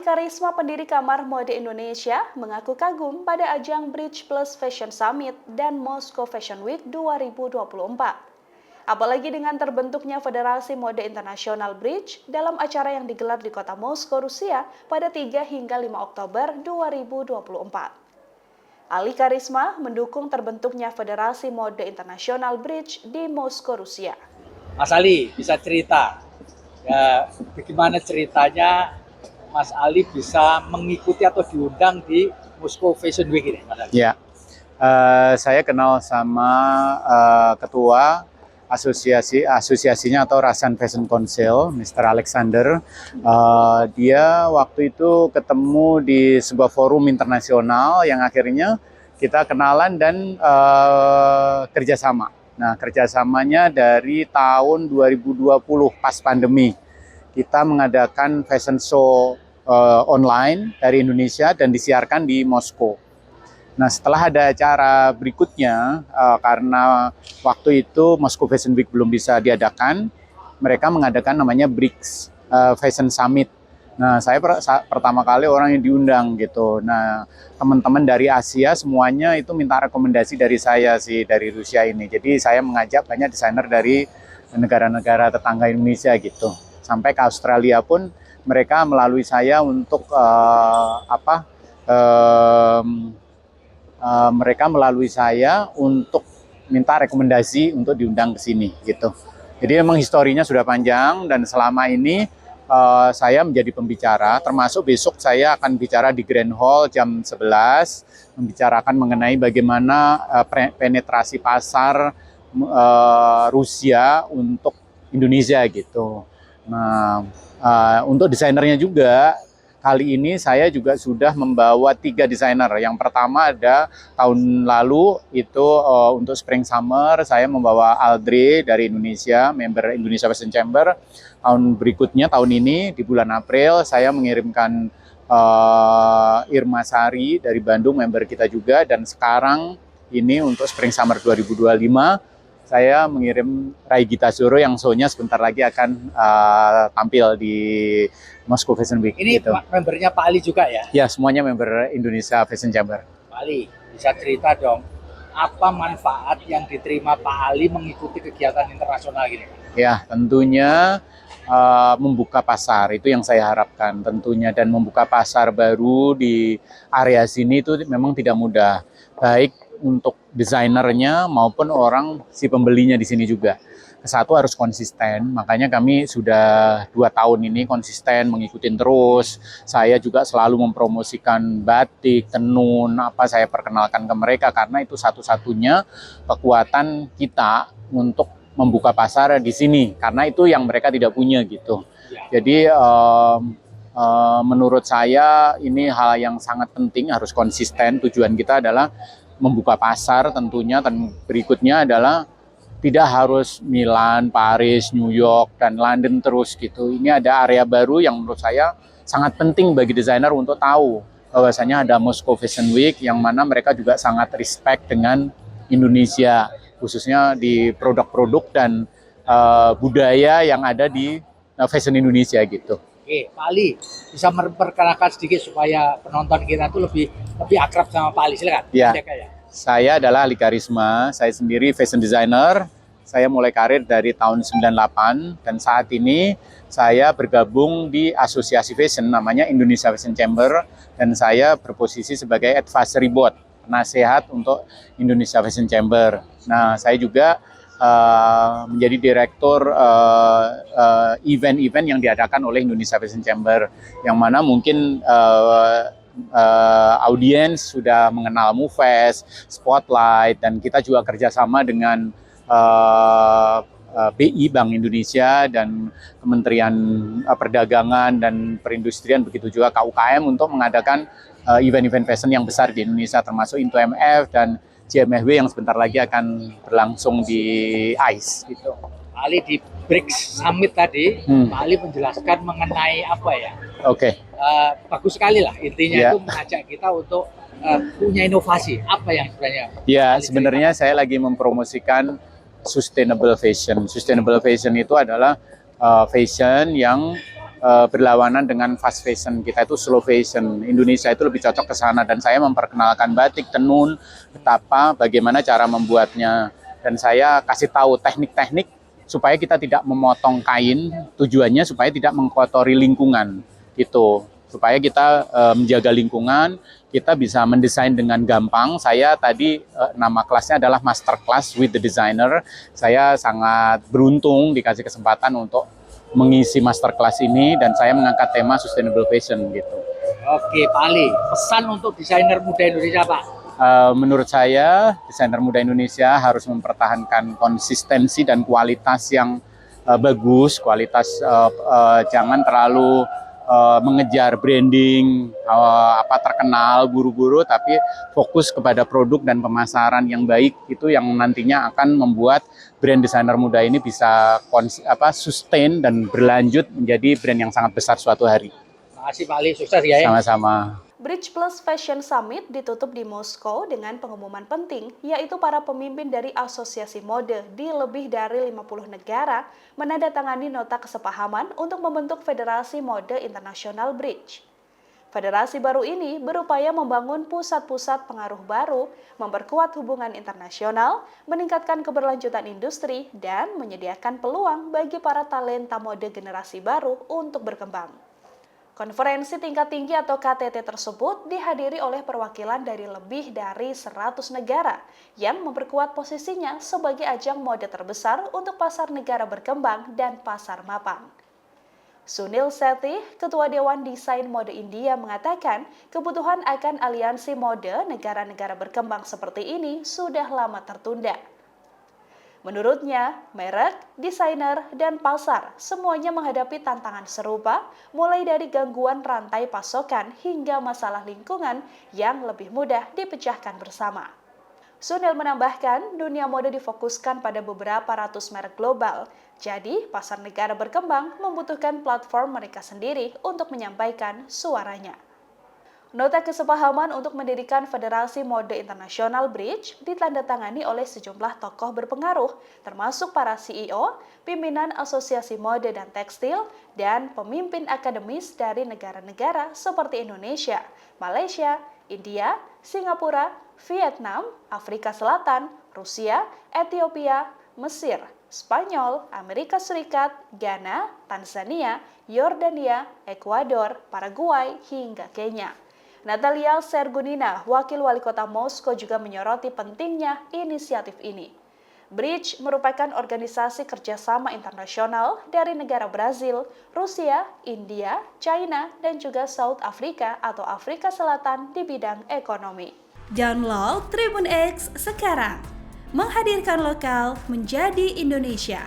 Karisma, pendiri Kamar Mode Indonesia, mengaku kagum pada ajang Bridge Plus Fashion Summit dan Moscow Fashion Week 2024. Apalagi dengan terbentuknya Federasi Mode Internasional Bridge dalam acara yang digelar di kota Moskow, Rusia pada 3 hingga 5 Oktober 2024. Ali Karisma mendukung terbentuknya Federasi Mode Internasional Bridge di Moskow, Rusia. Mas Ali bisa cerita, ya, bagaimana ceritanya Mas Ali bisa mengikuti atau diundang di Moscow Fashion Week ini? Ya, saya kenal sama ketua asosiasinya atau Russian Fashion Council, Mr. Alexander. Dia waktu itu ketemu di sebuah forum internasional yang akhirnya kita kenalan dan kerjasama. Nah, kerjasamanya dari tahun 2020 pas pandemi. Kita mengadakan fashion show online dari Indonesia dan disiarkan di Moskow. Nah, setelah ada acara berikutnya, karena waktu itu Moscow Fashion Week belum bisa diadakan, mereka mengadakan namanya BRICS Fashion Summit. Nah, saya pertama kali orang yang diundang gitu. Nah, teman-teman dari Asia semuanya itu minta rekomendasi dari saya sih, dari Rusia ini. Jadi saya mengajak banyak desainer dari negara-negara tetangga Indonesia gitu. Sampai ke Australia pun mereka melalui saya untuk mereka melalui saya untuk minta rekomendasi untuk diundang ke sini gitu. Jadi memang historinya sudah panjang dan selama ini saya menjadi pembicara, termasuk besok saya akan bicara di Grand Hall jam 11, membicarakan mengenai bagaimana penetrasi pasar Rusia untuk Indonesia gitu. Nah, untuk desainernya juga, kali ini saya juga sudah membawa 3 desainer. Yang pertama ada tahun lalu itu untuk Spring Summer, saya membawa Aldre dari Indonesia, member Indonesia Fashion Chamber. Tahun berikutnya, tahun ini di bulan April, saya mengirimkan Irma Sari dari Bandung, member kita juga. Dan sekarang ini untuk Spring Summer 2025, saya mengirim Rai Gita Suro yang show-nya sebentar lagi akan tampil di Moscow Fashion Week. Ini gitu. Membernya Pak Ali juga ya? Ya, semuanya member Indonesia Fashion Chamber. Pak Ali, bisa cerita dong, apa manfaat yang diterima Pak Ali mengikuti kegiatan internasional gini? Ya, tentunya membuka pasar, itu yang saya harapkan tentunya. Dan membuka pasar baru di area sini itu memang tidak mudah. Baik untuk desainernya maupun orang si pembelinya di sini juga. Satu harus konsisten, makanya kami sudah 2 tahun ini konsisten mengikuti terus. Saya juga selalu mempromosikan batik, tenun, saya perkenalkan ke mereka karena itu satu-satunya kekuatan kita untuk membuka pasar di sini, karena itu yang mereka tidak punya gitu. Jadi menurut saya ini hal yang sangat penting, harus konsisten. Tujuan kita adalah membuka pasar tentunya, dan berikutnya adalah tidak harus Milan, Paris, New York, dan London terus gitu. Ini ada area baru yang menurut saya sangat penting bagi desainer untuk tahu bahwasanya ada Moscow Fashion Week yang mana mereka juga sangat respect dengan Indonesia, khususnya di produk-produk dan budaya yang ada di fashion Indonesia gitu. Oke, Pak Ali bisa memperkenalkan sedikit supaya penonton kita tuh lebih akrab sama Pak Ali, silakan. Ya, saya adalah Ali Karisma, saya sendiri fashion designer. Saya mulai karir dari tahun 98 dan saat ini saya bergabung di asosiasi fashion namanya Indonesia Fashion Chamber, dan saya berposisi sebagai advisory board, penasehat untuk Indonesia Fashion Chamber. Nah, saya juga menjadi direktur event-event yang diadakan oleh Indonesia Fashion Chamber, yang mana mungkin audiens sudah mengenal MUFES, Spotlight, dan kita juga kerjasama dengan BI, Bank Indonesia, dan Kementerian Perdagangan dan Perindustrian, begitu juga KUKM untuk mengadakan event-event fashion yang besar di Indonesia, termasuk INTO-MF dan JMFW yang sebentar lagi akan berlangsung di ICE gitu. Pak Ali di BRICS Summit tadi, Pak Ali menjelaskan mengenai apa ya? Oke. Bagus sekali lah, intinya itu mengajak kita untuk punya inovasi. Apa yang sebenarnya? Ya, sebenarnya saya lagi mempromosikan sustainable fashion. Sustainable fashion itu adalah fashion yang berlawanan dengan fast fashion, kita itu slow fashion. Indonesia itu lebih cocok ke sana, dan saya memperkenalkan batik tenun, bagaimana cara membuatnya, dan saya kasih tahu teknik-teknik supaya kita tidak memotong kain, tujuannya supaya tidak mengkotori lingkungan gitu, supaya kita menjaga lingkungan, kita bisa mendesain dengan gampang. Saya tadi nama kelasnya adalah Master Class with the Designer. Saya sangat beruntung dikasih kesempatan untuk mengisi masterclass ini, dan saya mengangkat tema sustainable fashion gitu. Oke, Pak Ali, pesan untuk desainer muda Indonesia, Pak. Menurut saya, desainer muda Indonesia harus mempertahankan konsistensi dan kualitas yang bagus, jangan terlalu mengejar branding, terkenal, buru-buru, tapi fokus kepada produk dan pemasaran yang baik. Itu yang nantinya akan membuat brand desainer muda ini bisa sustain dan berlanjut menjadi brand yang sangat besar suatu hari. Terima kasih Pak Ali, sukses ya. Sama-sama. Bridge Plus Fashion Summit ditutup di Moskow dengan pengumuman penting, yaitu para pemimpin dari asosiasi mode di lebih dari 50 negara menandatangani nota kesepahaman untuk membentuk Federasi Mode Internasional Bridge. Federasi baru ini berupaya membangun pusat-pusat pengaruh baru, memperkuat hubungan internasional, meningkatkan keberlanjutan industri, dan menyediakan peluang bagi para talenta mode generasi baru untuk berkembang. Konferensi tingkat tinggi atau KTT tersebut dihadiri oleh perwakilan dari lebih dari 100 negara yang memperkuat posisinya sebagai ajang mode terbesar untuk pasar negara berkembang dan pasar mapan. Sunil Sethi, Ketua Dewan Desain Mode India, mengatakan kebutuhan akan aliansi mode negara-negara berkembang seperti ini sudah lama tertunda. Menurutnya, merek, desainer, dan pasar semuanya menghadapi tantangan serupa, mulai dari gangguan rantai pasokan hingga masalah lingkungan yang lebih mudah dipecahkan bersama. Sunil menambahkan, dunia mode difokuskan pada beberapa ratus merek global, jadi pasar negara berkembang membutuhkan platform mereka sendiri untuk menyampaikan suaranya. Nota kesepahaman untuk mendirikan Federasi Mode Internasional Bridge ditandatangani oleh sejumlah tokoh berpengaruh, termasuk para CEO, pimpinan asosiasi mode dan tekstil, dan pemimpin akademis dari negara-negara seperti Indonesia, Malaysia, India, Singapura, Vietnam, Afrika Selatan, Rusia, Ethiopia, Mesir, Spanyol, Amerika Serikat, Ghana, Tanzania, Yordania, Ekuador, Paraguay, hingga Kenya. Natalia Sergunina, Wakil Wali Kota Moskow, juga menyoroti pentingnya inisiatif ini. Bridge merupakan organisasi kerjasama internasional dari negara Brazil, Rusia, India, China, dan juga South Africa atau Afrika Selatan di bidang ekonomi. Download Tribun X sekarang, menghadirkan lokal menjadi Indonesia.